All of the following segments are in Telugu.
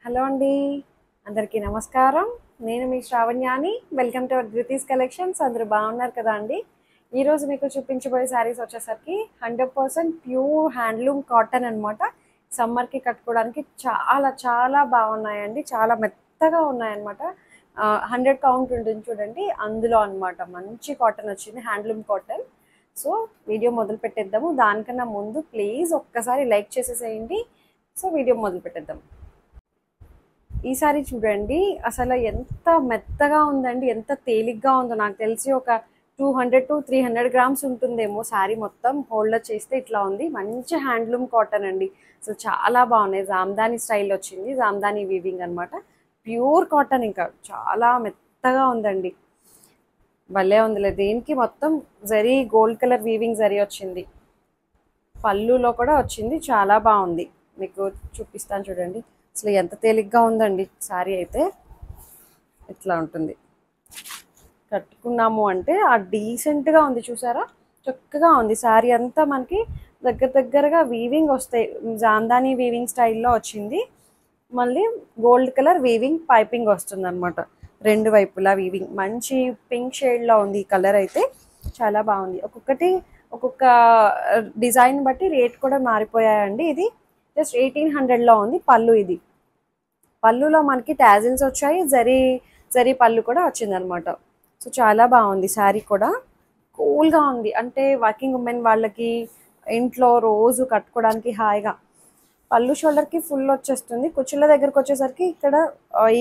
హలో అండి. అందరికీ నమస్కారం. నేను మీ శ్రావణ్యాని. Welcome to our Dhruthi's collections. అందరూ బాగున్నారు కదా అండి. ఈరోజు మీకు చూపించబోయే శారీస్ వచ్చేసరికి 100% ప్యూర్ హ్యాండ్లూమ్ కాటన్ అనమాట. సమ్మర్కి కట్టుకోవడానికి చాలా చాలా బాగున్నాయండి. చాలా మెత్తగా ఉన్నాయన్నమాట. 100 కౌంట్ ఉంటుంది చూడండి, అందులో అనమాట మంచి కాటన్ వచ్చింది, హ్యాండ్లూమ్ కాటన్. సో వీడియో మొదలు పెట్టేద్దాము. దానికన్నా ముందు ప్లీజ్ ఒక్కసారి లైక్ చేసేసేయండి. సో వీడియో మొదలు పెట్టేద్దాం. ఈ సారీ చూడండి, అసలు ఎంత మెత్తగా ఉందండి, ఎంత తేలిగ్గా ఉందో. నాకు తెలిసి ఒక 200 to 300 గ్రామ్స్ ఉంటుందేమో శారీ మొత్తం. హోల్డర్ చేస్తే ఇట్లా ఉంది. మంచి హ్యాండ్లూమ్ కాటన్ అండి. అసలు చాలా బాగున్నాయి. జామ్దాని స్టైల్ వచ్చింది, జామ్దాని వీవింగ్ అనమాట. ప్యూర్ కాటన్, ఇంకా చాలా మెత్తగా ఉందండి. భలే ఉందిలే. దీనికి మొత్తం zari gold colour weaving zari వచ్చింది. పళ్ళులో కూడా వచ్చింది, చాలా బాగుంది. మీకు చూపిస్తాను చూడండి. అసలు ఎంత తేలిగ్గా ఉందండి శారీ అయితే. ఇట్లా ఉంటుంది, కట్టుకున్నాము అంటే ఆ డీసెంట్గా ఉంది. చూసారా, చక్కగా ఉంది. శారీ అంతా మనకి దగ్గరగా వీవింగ్ వస్తాయి. జాందాని వీవింగ్ స్టైల్లో వచ్చింది. మళ్ళీ గోల్డ్ కలర్ వీవింగ్ పైపింగ్ వస్తుంది అనమాట. రెండు వైపులా వీవింగ్ మంచి పింక్ షేడ్లో ఉంది. ఈ కలర్ అయితే చాలా బాగుంది. ఒక్కొక్క డిజైన్ బట్టి రేట్ కూడా మారిపోయాయండి. ఇది జస్ట్ 1800లో ఉంది. పళ్ళు, ఇది పళ్ళులో మనకి టాజిల్స్ వచ్చాయి, జరీ పళ్ళు కూడా వచ్చిందనమాట. సో చాలా బాగుంది. శారీ కూడా కూల్గా ఉంది. అంటే వర్కింగ్ ఉమెన్ వాళ్ళకి ఇంట్లో రోజు కట్టుకోవడానికి హాయిగా. పళ్ళు షోల్డర్కి ఫుల్ వచ్చేస్తుంది. కుచ్చుల దగ్గరకు వచ్చేసరికి ఇక్కడ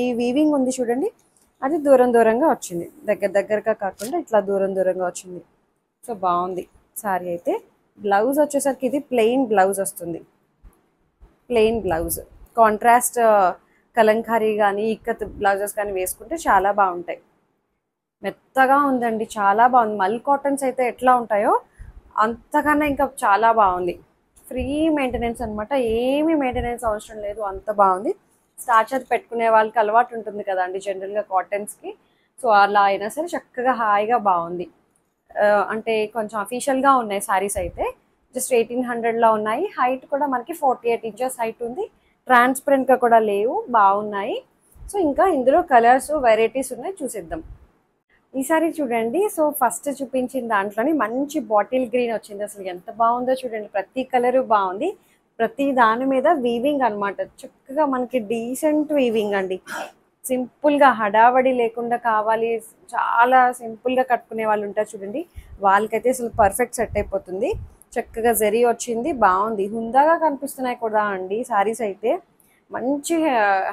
ఈ వీవింగ్ ఉంది చూడండి, అది దూరంగా వచ్చింది. దగ్గరగా కాకుండా ఇట్లా దూరంగా వచ్చింది. సో బాగుంది శారీ అయితే. బ్లౌజ్ వచ్చేసరికి ఇది ప్లెయిన్ బ్లౌజ్ వస్తుంది. ప్లెయిన్ బ్లౌజ్, కాంట్రాస్ట్ కలంకారీ కానీ ఇక్కత్ బ్లౌజెస్ కానీ వేసుకుంటే చాలా బాగుంటాయి. మెత్తగా ఉందండి, చాలా బాగుంది. మల్ కాటన్స్ అయితే ఎట్లా ఉంటాయో అంతకన్నా ఇంకా చాలా బాగుంది. ఫ్రీ మెయింటెనెన్స్ అనమాట. ఏమీ మెయింటెనెన్స్ అవసరం లేదు, అంత బాగుంది. స్టార్చర్ పెట్టుకునే వాళ్ళకి అలవాటు ఉంటుంది కదండి జనరల్గా కాటన్స్కి. సో అలా అయినా సరే చక్కగా హాయిగా బాగుంది. అంటే కొంచెం అఫీషియల్గా ఉన్నాయి శారీస్ అయితే. జస్ట్ 1800లో ఉన్నాయి. హైట్ కూడా మనకి 48 ఇంచెస్ హైట్ ఉంది. ట్రాన్స్పరెంట్గా కూడా లేవు, బాగున్నాయి. సో ఇంకా ఇందులో కలర్స్ వెరైటీస్ ఉన్నాయి, చూసేద్దాం. ఈ సారీ చూడండి. సో ఫస్ట్ చూపించిన దాంట్లోని మంచి బాటిల్ గ్రీన్ వచ్చింది. అసలు ఎంత బాగుందో చూడండి. ప్రతి కలరు బాగుంది. ప్రతి దాని మీద వీవింగ్ అనమాట. చక్కగా మనకి డీసెంట్ వీవింగ్ అండి. సింపుల్గా హడావడి లేకుండా కావాలి, చాలా సింపుల్గా కట్టుకునే వాళ్ళు ఉంటారు చూడండి, వాళ్ళకైతే అసలు పర్ఫెక్ట్ సెట్ అయిపోతుంది. చక్కగా జరీ వచ్చింది, బాగుంది. హుందాగా కనిపిస్తున్నాయి కూడా అండి శారీస్ అయితే. మంచి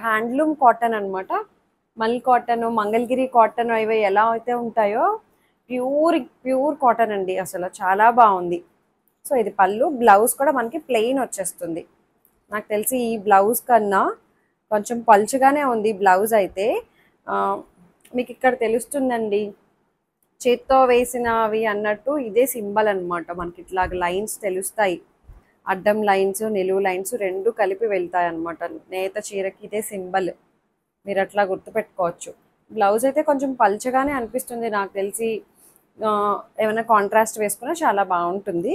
హ్యాండ్లూమ్ కాటన్ అనమాట. మల్ కాటన్, మంగళగిరి కాటన్ అవి ఎలా అయితే ఉంటాయో ప్యూర్ కాటన్ అండి. అసలు చాలా బాగుంది. సో ఇది పళ్ళు. బ్లౌజ్ కూడా మనకి ప్లెయిన్ వచ్చేస్తుంది. నాకు తెలిసి ఈ బ్లౌజ్ కన్నా కొంచెం పలుచగానే ఉంది బ్లౌజ్ అయితే. మీకు ఇక్కడ తెలుస్తుందండి, చేత్తో వేసినవి అన్నట్టు ఇదే సింబల్ అనమాట. మనకి ఇట్లా లైన్స్ తెలుస్తాయి. అడ్డం లైన్స్, నిలువు లైన్స్ రెండు కలిపి వెళ్తాయి అనమాట. నేత చీరకి ఇదే సింబల్, మీరు అట్లా గుర్తుపెట్టుకోవచ్చు. బ్లౌజ్ అయితే కొంచెం పలుచగానే అనిపిస్తుంది నాకు తెలిసి. ఏమైనా కాంట్రాస్ట్ వేసుకున్నా చాలా బాగుంటుంది.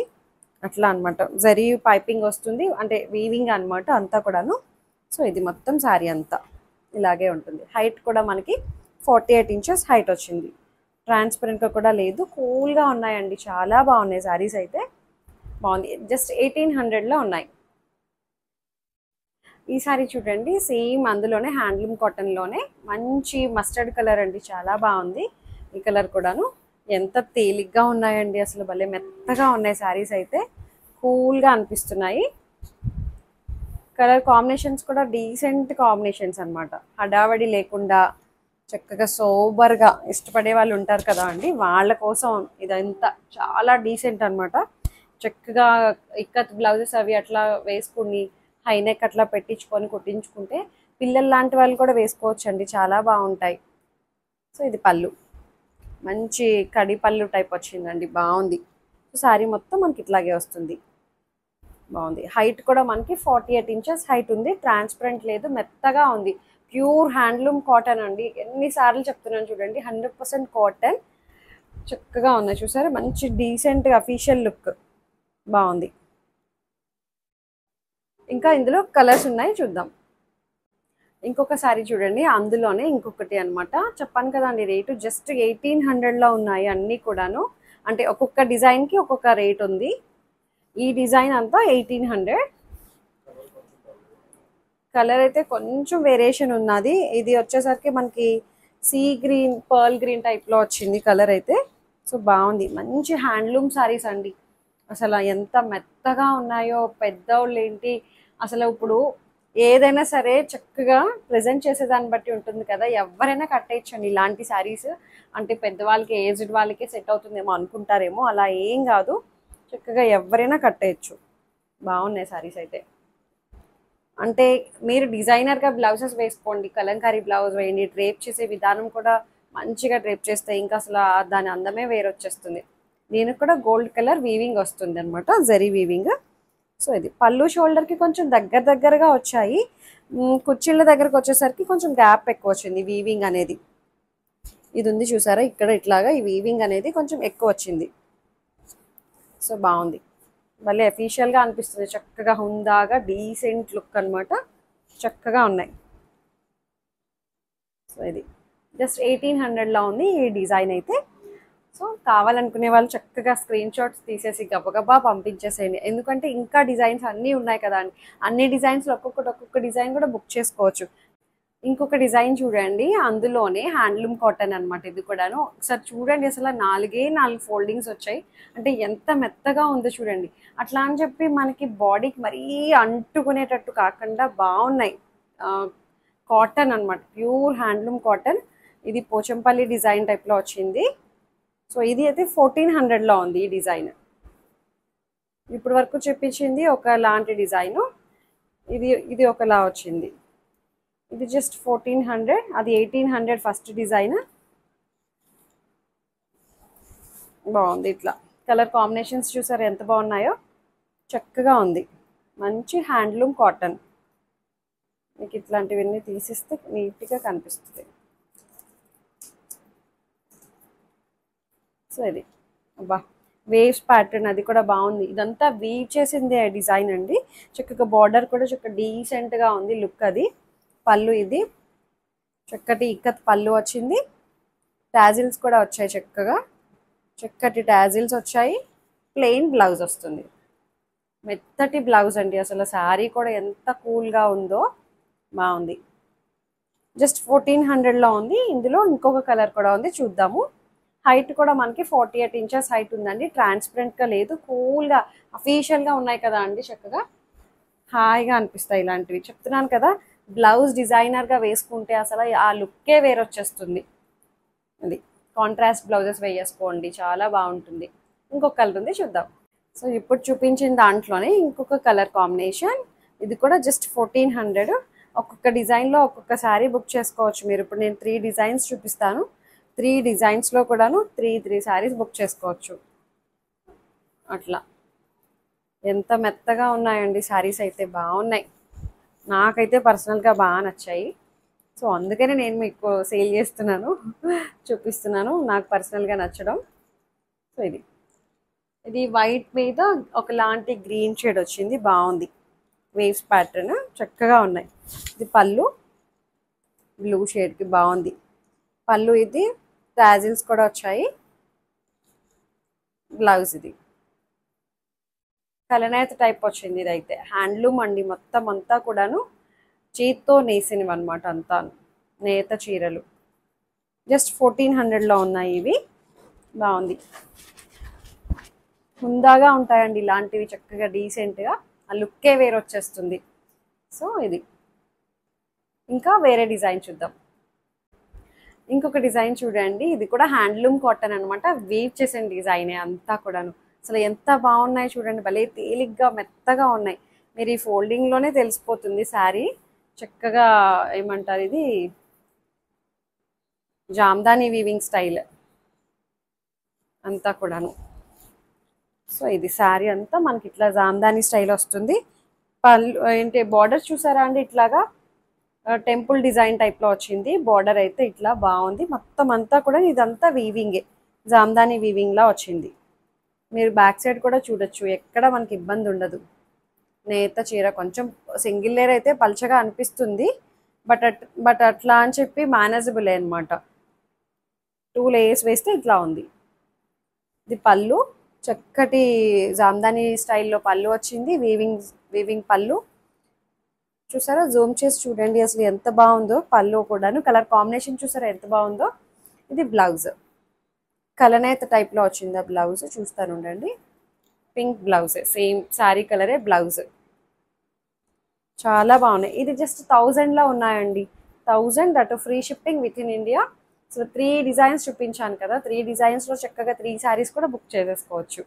అట్లా అనమాట. జరీ పైపింగ్ వస్తుంది, అంటే వీవింగ్ అనమాట అంతా కూడాను. సో ఇది మొత్తం శారీ అంతా ఇలాగే ఉంటుంది. హైట్ కూడా మనకి 48 ఇంచెస్ హైట్ వచ్చింది. ట్రాన్స్పరెంట్గా కూడా లేదు, కూల్గా ఉన్నాయండి. చాలా బాగున్నాయి శారీస్ అయితే. బాగుంది. జస్ట్ 1800లో ఉన్నాయి. ఈ సారీ చూడండి, సేమ్ అందులోనే హ్యాండ్లూమ్ కాటన్లోనే మంచి మస్టర్డ్ కలర్ అండి. చాలా బాగుంది ఈ కలర్ కూడాను. ఎంత తేలిగ్గా ఉన్నాయండి, అసలు భలే మెత్తగా ఉన్నాయి శారీస్ అయితే. కూల్గా అనిపిస్తున్నాయి. కలర్ కాంబినేషన్స్ కూడా డీసెంట్ కాంబినేషన్స్ అనమాట. హడావడి లేకుండా చక్కగా సోబర్గా ఇష్టపడే వాళ్ళు ఉంటారు కదా అండి, వాళ్ళ కోసం ఇదంతా చాలా డీసెంట్ అనమాట. చక్కగా ఇక్కత్ బ్లౌజెస్ అవి అట్లా వేసుకుని హైనెక్ అట్లా పెట్టించుకొని కుట్టించుకుంటే పిల్లలు లాంటి వాళ్ళు కూడా వేసుకోవచ్చు అండి, చాలా బాగుంటాయి. సో ఇది పళ్ళు, మంచి కడి పళ్ళు టైప్ వచ్చిందండి, బాగుంది. శారీ మొత్తం మనకి ఇట్లాగే వస్తుంది, బాగుంది. హైట్ కూడా మనకి 48 ఇంచెస్ హైట్ ఉంది. ట్రాన్స్పరెంట్ లేదు, మెత్తగా ఉంది. ప్యూర్ హ్యాండ్లూమ్ కాటన్ అండి. ఎన్నిసార్లు చెప్తున్నాను చూడండి, 100% కాటన్. చక్కగా ఉన్నాయి, చూసారా, మంచి డీసెంట్ అఫీషియల్ లుక్, బాగుంది. ఇంకా ఇందులో కలర్స్ ఉన్నాయి, చూద్దాం. ఇంకొక సారీ చూడండి, అందులోనే ఇంకొకటి అన్నమాట. చెప్పాను కదండి రేటు జస్ట్ 1800లో ఉన్నాయి అన్నీ కూడాను. అంటే ఒక్కొక్క డిజైన్కి ఒక్కొక్క రేట్ ఉంది. ఈ డిజైన్ అంతా 1800. కలర్ అయితే కొంచెం వేరియేషన్ ఉన్నది. ఇది వచ్చేసరికి మనకి సీ గ్రీన్, పర్ల్ గ్రీన్ టైప్లో వచ్చింది కలర్ అయితే. సో బాగుంది, మంచి హ్యాండ్లూమ్ సారీస్ అండి. అసలు ఎంత మెత్తగా ఉన్నాయో, పెద్దోళ్ళు ఏంటి అసలు ఇప్పుడు ఏదైనా సరే చక్కగా ప్రజెంట్ చేసేదాన్ని బట్టి ఉంటుంది కదా. ఎవరైనా కట్టేయచ్చండి ఇలాంటి శారీస్. అంటే పెద్దవాళ్ళకి, ఏజ్డ్ వాళ్ళకే సెట్ అవుతుందేమో అనుకుంటారేమో, అలా ఏం కాదు. చక్కగా ఎవరైనా కట్టేయచ్చు. బాగున్నాయి శారీస్ అయితే. అంటే మీరు డిజైనర్గా బ్లౌజెస్ వేసుకోండి, కలంకారీ బ్లౌజ్ వేయండి, డ్రేప్ చేసే విధానం కూడా మంచిగా డ్రేప్ చేస్తే ఇంకా అసలు దాని అందమే వేరొచ్చేస్తుంది. దీనికి కూడా గోల్డ్ కలర్ వీవింగ్ వస్తుంది అనమాట, జరీ వీవింగ్. సో ఇది పళ్ళు షోల్డర్కి కొంచెం దగ్గరగా వచ్చాయి. కుర్చీళ్ళ దగ్గరకు వచ్చేసరికి కొంచెం గ్యాప్ ఎక్కువ వచ్చింది వీవింగ్ అనేది. ఇది ఉంది చూసారా ఇక్కడ, ఇట్లాగా ఈ వీవింగ్ అనేది కొంచెం ఎక్కువ వచ్చింది. సో బాగుంది, మళ్ళీ అఫీషియల్గా అనిపిస్తుంది. చక్కగా హుందాగా డీసెంట్ లుక్ అనమాట. చక్కగా ఉన్నాయి. సో ఇది జస్ట్ 1800లో ఉంది ఈ డిజైన్ అయితే. సో కావాలనుకునే వాళ్ళు చక్కగా స్క్రీన్ షాట్స్ తీసేసి గబగబా పంపించేసేయండి. ఎందుకంటే ఇంకా డిజైన్స్ అన్నీ ఉన్నాయి కదా అండి. అన్ని డిజైన్స్లో ఒక్కొక్క డిజైన్ కూడా బుక్ చేసుకోవచ్చు. ఇంకొక డిజైన్ చూడండి, అందులోనే హ్యాండ్లూమ్ కాటన్ అనమాట. ఇది కూడాను ఒకసారి చూడండి, అసలు 4 ఫోల్డింగ్స్ వచ్చాయి. అంటే ఎంత మెత్తగా ఉందో చూడండి. అట్లా అని చెప్పి మనకి బాడీకి మరీ అంటుకునేటట్టు కాకుండా బాగున్నాయి. కాటన్ అనమాట, ప్యూర్ హ్యాండ్లూమ్ కాటన్. ఇది పోచంపల్లి డిజైన్ టైప్లో వచ్చింది. సో ఇది అయితే 1400లో ఉంది ఈ డిజైన్. ఇప్పుడు వరకు చెప్పించింది ఒకలాంటి డిజైను, ఇది ఒకలా వచ్చింది. ఇది జస్ట్ 1400, అది 1800 ఫస్ట్ డిజైన్. బాగుంది. ఇట్లా కలర్ కాంబినేషన్స్ చూసారు ఎంత బాగున్నాయో, చక్కగా ఉంది. మంచి హ్యాండ్లూమ్ కాటన్. మీకు ఇట్లాంటివన్నీ తీసిస్తే నీట్గా కనిపిస్తుంది. సో ఇది అబ్బా, వేవ్స్ ప్యాటర్న్ అది కూడా బాగుంది. ఇదంతా వీవ్ చేసింది డిజైన్ అండి. చక్కగా బార్డర్ కూడా చక్కగా డీసెంట్గా ఉంది లుక్ అది. పళ్ళు ఇది చక్కటి ఇక్కత్ పళ్ళు వచ్చింది. టాజిల్స్ కూడా వచ్చాయి, చక్కటి టాజిల్స్ వచ్చాయి. ప్లెయిన్ బ్లౌజ్ వస్తుంది. మెత్తటి బ్లౌజ్ అండి. అసలు శారీ కూడా ఎంత కూల్గా ఉందో, బాగుంది. జస్ట్ 1400లో ఉంది. ఇందులో ఇంకొక కలర్ కూడా ఉంది, చూద్దాము. హైట్ కూడా మనకి 48 ఇంచెస్ హైట్ ఉందండి. ట్రాన్స్పరెంట్గా లేదు, కూల్గా అఫీషియల్గా ఉన్నాయి కదా అండి. చక్కగా హాయిగా అనిపిస్తాయి ఇలాంటివి. చెప్తున్నాను కదా, బ్లౌజ్ డిజైనర్గా వేసుకుంటే అసలు ఆ లుక్కే వేరొచ్చేస్తుంది. అది కాంట్రాస్ట్ బ్లౌజెస్ వేసుకోండి, చాలా బాగుంటుంది. ఇంకొక కలర్ ఉంది, చూద్దాం. సో ఇప్పుడు చూపించిన దాంట్లోనే ఇంకొక కలర్ కాంబినేషన్. ఇది కూడా జస్ట్ 1400. ఒక్కొక్క డిజైన్లో ఒక్కొక్క శారీ బుక్ చేసుకోవచ్చు మీరు. ఇప్పుడు నేను 3 డిజైన్స్ చూపిస్తాను. 3 డిజైన్స్లో కూడాను 3 శారీస్ బుక్ చేసుకోవచ్చు. అట్లా ఎంత మెత్తగా ఉన్నాయండి శారీస్ అయితే, బాగున్నాయి. నాకైతే పర్సనల్గా బాగా నచ్చాయి. సో అందుకనే నేను మీకు సేల్ చేస్తున్నాను, చూపిస్తున్నాను, నాకు పర్సనల్గా నచ్చడం. సో ఇది వైట్ మీద ఒకలాంటి గ్రీన్ షేడ్ వచ్చింది, బాగుంది. వేవ్స్ ప్యాటర్న్ చక్కగా ఉన్నాయి. ఇది పళ్ళు, బ్లూ షేడ్కి బాగుంది పళ్ళు. ఇది టాజిల్స్ కూడా వచ్చాయి. బ్లౌజ్ ఇది కలనేత టైప్ వచ్చింది. ఇది అయితే హ్యాండ్లూమ్ అండి. మొత్తం అంతా కూడాను చేత్తో నేసినవి అనమాట, అంతా నేత చీరలు. జస్ట్ 1400లో ఉన్నాయి ఇవి. బాగుంది, హుందాగా ఉంటాయండి ఇలాంటివి. చక్కగా డీసెంట్గా ఆ లుక్కే వేరే వచ్చేస్తుంది. సో ఇది ఇంకా వేరే డిజైన్ చూద్దాం. ఇంకొక డిజైన్ చూడండి, ఇది కూడా హ్యాండ్లూమ్ కాటన్ అనమాట. వీవ్ చేసిన డిజైనే అంతా కూడాను. అసలు ఎంత బాగున్నాయి చూడండి, భలే తేలిగ్గా మెత్తగా ఉన్నాయి. మీరు ఈ ఫోల్డింగ్లోనే తెలిసిపోతుంది శారీ. చక్కగా ఏమంటారు, ఇది జామ్దాని వీవింగ్ స్టైల్ అంతా కూడాను. సో ఇది శారీ అంతా మనకి ఇట్లా జామ్దాని స్టైల్ వస్తుంది. పళ్ళు ఏంటి, బార్డర్ చూసారా అండి, ఇట్లాగా టెంపుల్ డిజైన్ టైప్లో వచ్చింది. బార్డర్ అయితే ఇట్లా బాగుంది. మొత్తం అంతా కూడా ఇదంతా వీవింగే, జామ్దాని వీవింగ్లా వచ్చింది. మీరు బ్యాక్ సైడ్ కూడా చూడొచ్చు, ఎక్కడ మనకి ఇబ్బంది ఉండదు. నేత చీర కొంచెం సింగిల్ లేయర్ అయితే పల్చగా అనిపిస్తుంది, బట్ అట్లా అని చెప్పి మేనేజబుల్ అనమాట. 2 లేయర్స్ వేస్తే ఇట్లా ఉంది. ఇది పళ్ళు, చక్కటి జామ్దాని స్టైల్లో పళ్ళు వచ్చింది. వీవింగ్ పళ్ళు చూసారా, జూమ్ చేసి చూడండి అసలు ఎంత బాగుందో. పళ్ళు కూడాను కలర్ కాంబినేషన్ చూసారా ఎంత బాగుందో. ఇది బ్లౌజ్, కలనేత టైప్లో వచ్చింది ఆ బ్లౌజ్. చూస్తాను ఉండండి, పింక్ బ్లౌజ్, సేమ్ శారీ కలరే బ్లౌజ్. చాలా బాగున్నాయి. ఇది జస్ట్ 1000లో ఉన్నాయండి. 1000, that free shipping with in India. So 3 designs చూపించాను కదా, 3 డిజైన్స్లో చక్కగా 3 శారీస్ కూడా బుక్ చేసేసుకోవచ్చు.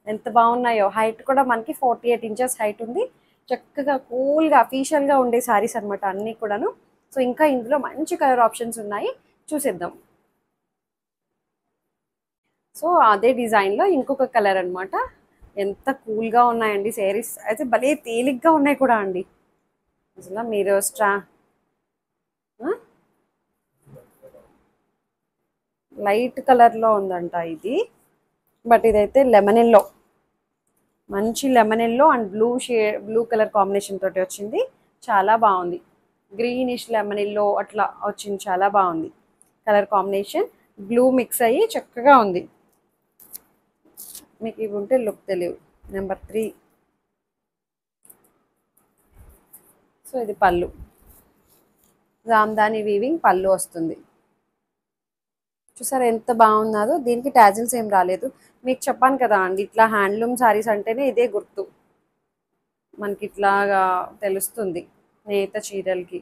ఎంత బాగున్నాయో. హైట్ కూడా మనకి 48 ఇంచెస్ హైట్ ఉంది. చక్కగా కూల్గా అఫీషియల్గా ఉండే శారీస్ అనమాట అన్నీ కూడాను. సో ఇంకా ఇందులో మంచి కలర్ ఆప్షన్స్ ఉన్నాయి, చూసేద్దాం. సో అదే డిజైన్లో ఇంకొక కలర్ అనమాట. ఎంత కూల్గా ఉన్నాయండి శారీస్ అయితే, భలే తేలిగ్గా ఉన్నాయి కూడా అండి. అసలు మీరు లైట్ కలర్లో ఉందంట ఇది, బట్ ఇదైతే లెమన్ ఎల్లో, మంచి lemon yellow and blue colour combination తోటి వచ్చింది. చాలా బాగుంది. గ్రీనిష్ లెమన్ ఎల్లో అట్లా వచ్చింది, చాలా బాగుంది కలర్ కాంబినేషన్. బ్లూ మిక్స్ అయ్యి చక్కగా ఉంది. మీకు ఇవి ఉంటే లుక్ తెలియదు. నెంబర్ 3. సో ఇది పళ్ళు, జామ్దాని వీవింగ్ పళ్ళు వస్తుంది. చూసారా ఎంత బాగున్నదో. దీనికి టాజిల్స్ ఏం రాలేదు. మీకు చెప్పాను కదా అండి, ఇట్లా హ్యాండ్లూమ్ శారీస్ అంటేనే ఇదే గుర్తు మనకి, ఇట్లాగా తెలుస్తుంది. నేత చీరలకి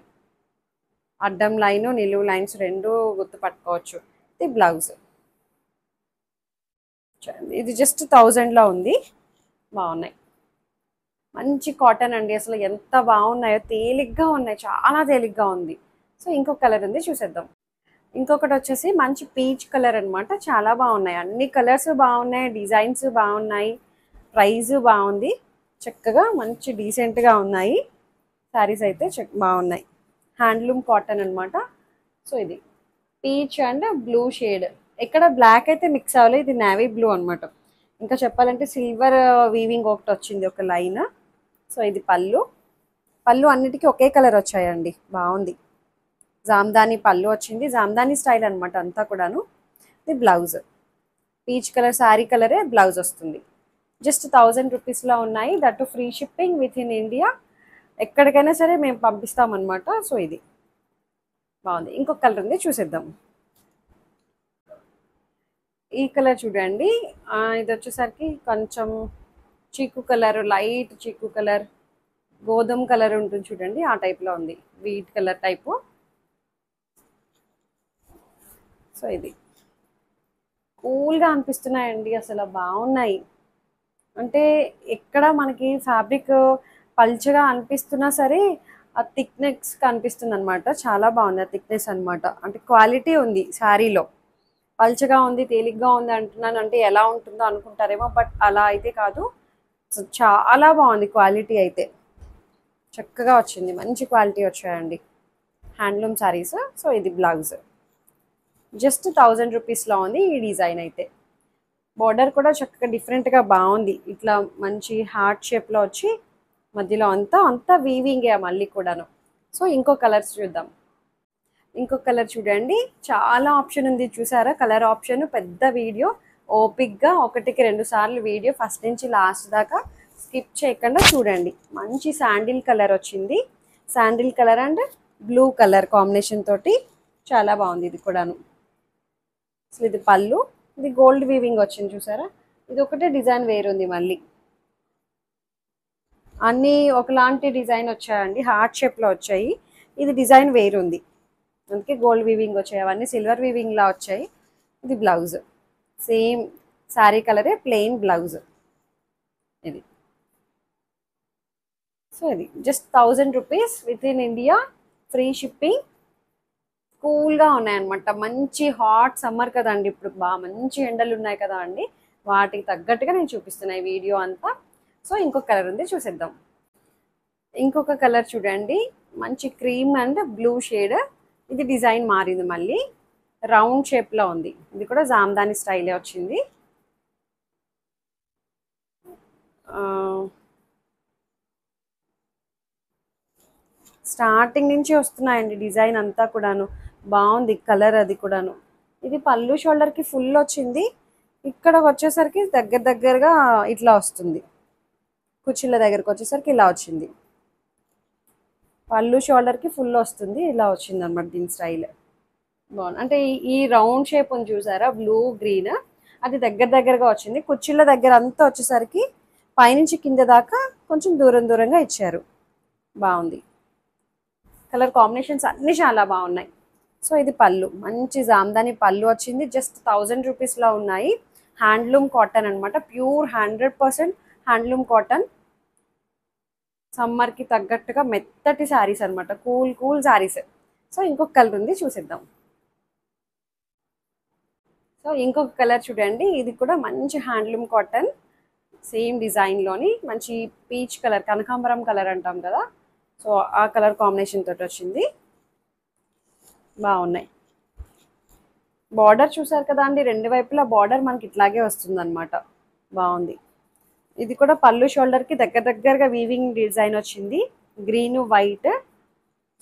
అడ్డం లైను నిలువు లైన్స్ రెండు గుర్తు పట్టుకోవచ్చు. ఇది బ్లౌజ్. ఇది జస్ట్ 1000లో ఉంది. బాగున్నాయి, మంచి కాటన్ అండి. అసలు ఎంత బాగున్నాయో, తేలిగ్గా ఉన్నాయి, చాలా తేలిగ్గా ఉంది. సో ఇంకొక కలర్ ఉంది, చూసేద్దాం. ఇంకొకటి వచ్చేసి మంచి పీచ్ కలర్ అనమాట. చాలా బాగున్నాయి, అన్ని కలర్స్ బాగున్నాయి, డిజైన్స్ బాగున్నాయి, ప్రైస్ బాగుంది. చక్కగా మంచి డీసెంట్గా ఉన్నాయి శారీస్ అయితే, బాగున్నాయి. హ్యాండ్లూమ్ కాటన్ అనమాట. సో ఇది పీచ్ అండ్ బ్లూ షేడ్, ఎక్కడ బ్లాక్ అయితే మిక్స్ అవ్వలేదు. ఇది నేవీ బ్లూ అనమాట. ఇంకా చెప్పాలంటే సిల్వర్ వీవింగ్ ఒకటి వచ్చింది, ఒక లైన్. సో ఇది పళ్ళు అన్నిటికీ ఒకే కలర్ వచ్చాయండి, బాగుంది. జామ్దాని పళ్ళు వచ్చింది, జామ్దాని స్టైల్ అనమాట అంతా కూడాను. ఇది బ్లౌజ్, పీచ్ కలర్ శారీ కలరే బ్లౌజ్ వస్తుంది. జస్ట్ 1000 రూపీస్లో ఉన్నాయి, that free shipping with in India. ఎక్కడికైనా సరే మేము పంపిస్తామన్నమాట. సో ఇది బాగుంది. ఇంకొక కలర్ ఉంది, చూసేద్దాం. ఈ కలర్ చూడండి, ఇది వచ్చేసరికి కొంచెం చీకు కలర్, లైట్ చీకు కలర్, గోధుమ కలర్ ఉంటుంది చూడండి, ఆ టైప్లో ఉంది, వీట్ కలర్ టైపు. సో ఇది కూల్గా అనిపిస్తున్నాయండి, అసలు బాగున్నాయి. అంటే ఎక్కడ మనకి ఫ్యాబ్రిక్ పల్చగా అనిపిస్తున్నా సరే ఆ థిక్నెస్ కనిపిస్తుంది అనమాట. చాలా బాగుంది ఆ థిక్నెస్ అనమాట. అంటే క్వాలిటీ ఉంది శారీలో. పల్చగా ఉంది, తేలిగ్గా ఉంది అంటున్నాను అంటే ఎలా ఉంటుందో అనుకుంటారేమో, బట్ అలా అయితే కాదు. సో చాలా బాగుంది క్వాలిటీ అయితే, చక్కగా వచ్చింది, మంచి క్వాలిటీ వచ్చాయండి హ్యాండ్లూమ్ శారీస్. సో ఇది బ్లౌజ్, జస్ట్ 1000 రూపీస్లో ఉంది ఈ డిజైన్ అయితే. బార్డర్ కూడా చక్కగా డిఫరెంట్గా బాగుంది, ఇట్లా మంచి హార్ట్ షేప్లో వచ్చి మధ్యలో అంతా వీవింగే మళ్ళీ కూడాను. సో ఇంకో కలర్స్ చూద్దాం. ఇంకొక కలర్ చూడండి, చాలా ఆప్షన్ ఉంది చూసారా, కలర్ ఆప్షన్. పెద్ద వీడియో, ఓపిక్గా 1-2 సార్లు వీడియో ఫస్ట్ నుంచి లాస్ట్ దాకా స్కిప్ చేయకుండా చూడండి. మంచి శాండిల్ కలర్ వచ్చింది, sandal colour and blue colour combination తోటి చాలా బాగుంది ఇది కూడాను. అసలు ఇది పళ్ళు, ఇది గోల్డ్ వీవింగ్ వచ్చింది చూసారా. ఇది ఒకటే డిజైన్ వేరుంది మళ్ళీ, అన్నీ ఒకలాంటి డిజైన్ వచ్చాయండి, హార్ట్ షేప్లో వచ్చాయి. ఇది డిజైన్ వేరుంది, అందుకే గోల్డ్ వీవింగ్ వచ్చాయి. అవన్నీ సిల్వర్ వీవింగ్ లా వచ్చాయి. ఇది బ్లౌజ్, సేమ్ శారీ కలరే, ప్లెయిన్ బ్లౌజ్ ఇది. సో ఇది just 1000 rupees with in India, free shipping. కూల్గా ఉన్నాయన్నమాట. మంచి హాట్ సమ్మర్ కదండి, ఇప్పుడు బాగా మంచి ఎండలు ఉన్నాయి కదా అండి, వాటికి తగ్గట్టుగా నేను చూపిస్తున్నా ఈ వీడియో అంతా. సో ఇంకొక కలర్ ఉంది, చూసేద్దాం. ఇంకొక కలర్ చూడండి, మంచి క్రీమ్ అండ్ బ్లూ షేడ్. ఇది డిజైన్ మారింది మళ్ళీ, రౌండ్ షేప్లో ఉంది. ఇది కూడా జామ్దాని స్టైలే వచ్చింది. స్టార్టింగ్ నుంచి వస్తున్నాయండి డిజైన్ అంతా కూడాను. బాగుంది కలర్ అది కూడాను. ఇది పళ్ళు షోల్డర్కి ఫుల్ వచ్చింది. ఇక్కడ వచ్చేసరికి దగ్గరగా ఇట్లా వస్తుంది. కుర్చీల దగ్గరకు వచ్చేసరికి ఇలా వచ్చింది. పళ్ళు షోల్డర్కి ఫుల్ వస్తుంది, ఇలా వచ్చింది అనమాట దీని స్టైల్. బాగుంది. అంటే ఈ రౌండ్ షేప్ ఉంది చూసారా, బ్లూ గ్రీన్, అది దగ్గరగా వచ్చింది. కుర్చీల దగ్గర అంతా వచ్చేసరికి పైనుంచి కింద దాకా కొంచెం దూరంగా ఇచ్చారు. బాగుంది. కలర్ కాంబినేషన్స్ అన్నీ చాలా బాగున్నాయి. సో ఇది పళ్ళు, మంచి జామ్దాని పళ్ళు వచ్చింది. జస్ట్ 1000 రూపీస్లో ఉన్నాయి. హ్యాండ్లూమ్ కాటన్ అనమాట, ప్యూర్ 100% హ్యాండ్లూమ్ కాటన్. సమ్మర్కి తగ్గట్టుగా మెత్తటి శారీస్ అనమాట, కూల్ శారీస్. సో ఇంకొక కలర్ ఉంది, చూసిద్దాం. సో ఇంకొక కలర్ చూడండి, ఇది కూడా మంచి హ్యాండ్లూమ్ కాటన్, సేమ్ డిజైన్లోని మంచి పీచ్ కలర్, కనకాంబరం కలర్ అంటాం కదా, సో ఆ కలర్ కాంబినేషన్ తోటి వచ్చింది. బాగున్నాయి. బార్డర్ చూసారు కదా అండి, రెండు వైపులా బార్డర్ మనకి ఇట్లాగే వస్తుంది అనమాట. బాగుంది. ఇది కూడా పళ్ళు షోల్డర్కి దగ్గరగా వీవింగ్ డిజైన్ వచ్చింది, గ్రీన్ వైట్.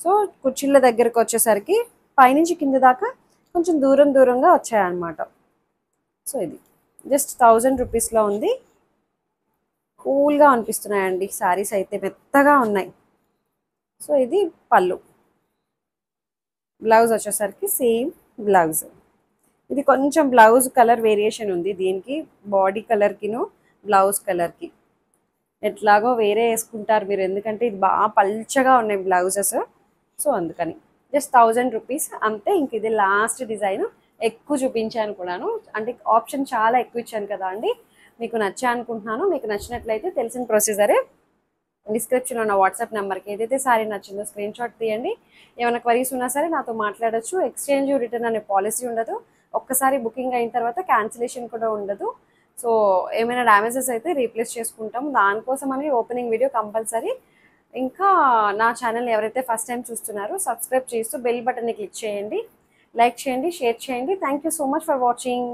సో కుర్చీల దగ్గరకు వచ్చేసరికి పైనుంచి కింద దాకా కొంచెం దూరంగా వచ్చాయన్నమాట. సో ఇది జస్ట్ 1000 రూపీస్లో ఉంది. కూల్గా అనిపిస్తున్నాయండి శారీస్ అయితే, మెత్తగా ఉన్నాయి. సో ఇది పళ్ళు. బ్లౌజ్ వచ్చేసరికి సేమ్ బ్లౌజ్. ఇది కొంచెం బ్లౌజ్ కలర్ వేరియేషన్ ఉంది దీనికి, బాడీ కలర్కిను బ్లౌజ్ కలర్కి. ఎట్లాగో వేరే వేసుకుంటారు మీరు, ఎందుకంటే ఇది బాగా పల్చగా ఉన్నాయి బ్లౌజెస్. సో అందుకని జస్ట్ 1000 రూపీస్ అంతే. ఇంక ఇది లాస్ట్ డిజైన్. ఎక్కువ చూపించాను కూడాను, అంటే ఆప్షన్ చాలా ఎక్కువ ఇచ్చాను కదా అండి. మీకు నచ్చా అనుకుంటున్నాను. మీకు నచ్చినట్లయితే తెలిసిన ప్రొసీజరే, డిస్క్రిప్షన్లో ఉన్న వాట్సాప్ నెంబర్కి ఏదైతే సారీ నచ్చిందో స్క్రీన్ షాట్ తీయండి. ఏమైనా క్వరీస్ ఉన్నా సరే నాతో మాట్లాడచ్చు. ఎక్స్చేంజ్ రిటర్న్ అనే పాలసీ ఉండదు. ఒక్కసారి బుకింగ్ అయిన తర్వాత క్యాన్సిలేషన్ కూడా ఉండదు. సో ఏమైనా డ్యామేజెస్ అయితే రీప్లేస్ చేసుకుంటాం, దానికోసమని ఓపెనింగ్ వీడియో కంపల్సరీ. ఇంకా నా ఛానల్ ఎవరైతే ఫస్ట్ టైం చూస్తున్నారో సబ్స్క్రైబ్ చేస్తూ బెల్ బటన్ని క్లిక్ చేయండి, లైక్ చేయండి, షేర్ చేయండి. Thank you so much for watching.